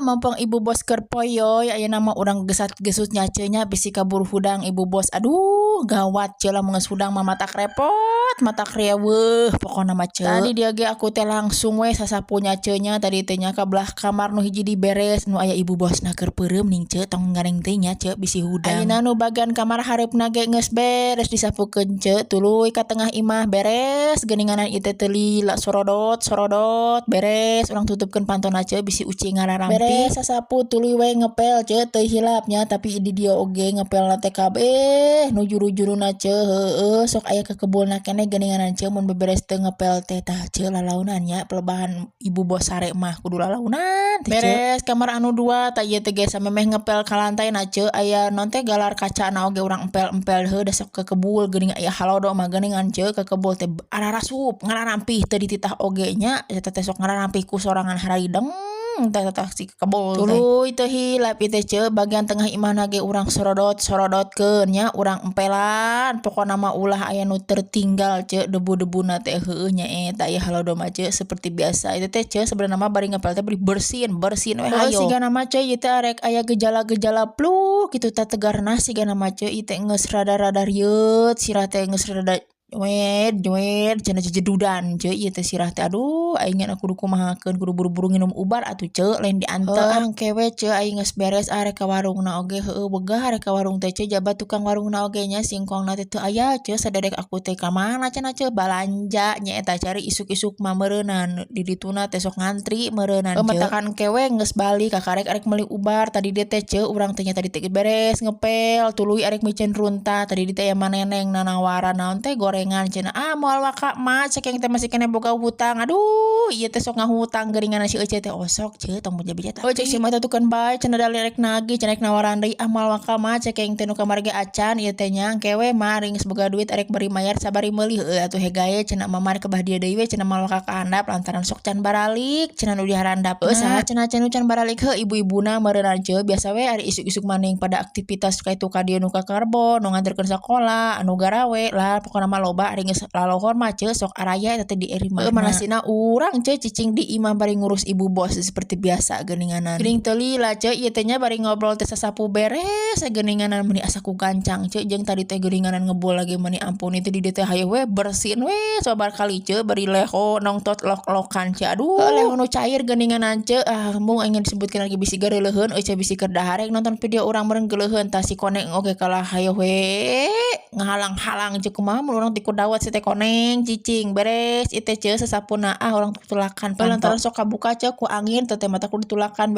Mumpung ibu bos keur poyoy aya nama urang gesat-gesut nya bisi kabur hudang ibu bos. Aduh gawat ce lamun geus hudang mah matak repot, matak riweuh pokona mah ce. Tadi dia ge aku teh langsung we sasapu nya ce nya tadi teh nya ka belah kamar nu hiji diberes nu aya ibu bosna keur peureum ning ce tong gareng teh nya ce bisi hudang. Ayeuna nu bagian kamar hareupna ge geus beres disapukeun ce tuluy ka tengah imah beres geuninganan ieu teh teu lila sorodot beres urang tutupkeun pantona ce bisi uci ngararampi beres sasapu tuluy we ngepel ce teu hilapnya tapi di dia oge ngepelna teh kabeh nu juru-juruna ce heueuh sok aya ke kebulna keneh geuninganan ce mun beberes teu ngepel teh tah ce lalaunan nya pelebahan ibu bos sare mah kudu lalaunan teh beres kamar anu 2 tah ieu teh ge samemeh ngepel ka lantai na ce aya non teh galar kacana oge urang empel-empel heuh da sok ke kebul geuning aya halodo mah geuningan ce ke kebul teh ararasup ngararampih teu dititah oge nya eta teh sok ngararampih ku sorangan haraideng tah si kebul tuluy teu hilap ieu teh ce bagian tengah imahna ge urang sorodotkeun nya urang empelan pokona mah ulah aya nu tertinggal ce debu-debuna teh heueuh nya eta aya halodo mah ce seperti biasa ieu teh ce sebenarnya mah bari ngepel teh bari bersin we hayo sigana mah ce ieu teh arek aya gejala-gejala flu kitu tah tegarna sigana mah ce ieu teh geus rada-rada rieut sirah teh geus rada joet cenah jejedudan ce ieu teh sirah teh aduh aing ngan kudu kumahakeun kudu buru-buru nginum ubar atuh ce lain dianteur angkewe ce aing geus beres arek ka warungna oge heueuh wegah arek ka warung teh ce jabat tukang warungna oge nya singkongna teh teu aya ce sadadek aku teh ka mana cenah ce balanja nya eta cari isuk-isuk mah meureunan di dituna teh sok ngantri meureunan ce metakan kewe geus balik ka karek meuli ubar tadi dia teh ce urang teh nya tadi teh beres ngepel tuluy arek micen runta tadi dia teh aya maneneng nanawaran naon teh gorengan cenah moal waka mah cekeng teh masih kena boga hutang aduh ieu teh sok ngahutang geuningan si Ece teh osok ce tong beja-beja teh cek si mah tukeun bae cenah da lerek nagih cenah nawaran deui moal waka mah cekeng teh nu kamar ge acan ieu teh nya kewe mah ring geus boga duit arek bari mayar sabari meuli heueuh atuh hegaye cenah mamar ke bah dia deui we cenah moal waka ka handap lantaran sok can baralik cenah nu diharandap saha cenah can baralik heuh ibu-ibuna meureunan ce biasa we ari isuk-isuk maning pada aktivitas kaitu ka dieu nu ka Karbon nu nganterkeun sakola anu garawe lah pokona mah loba ari geus lalohor mah ce sok araya eta teh di eri mah manasina urang ce cicing di imah bari ngurus ibu bos seperti biasa geuninganan geuning teu lila ce ieu teh nya bari ngobrol teh sasapu beres geuninganan meuni asa ku gancang ce jeung tadi teh geuninganan ngebul lagi meuni ampun itu di dieu teh hayu we bersin we sabar kali ce bari leho nongtot lok-lokan ce aduh leho nu cair geuninganan ce mung ingin disebutkeun lagi bisi gareuleun ce bisi keur daharek nonton video urang meureun geuleuheun tah si koneng oge kalah hayu we ngahalang-halang ce kumaha mun urang ti dawat si teh koneng cicing beres ieu teh ce sasapuna urang tutulakan lantaran sok kabuka ce ku angin teh mata kudu ditulakan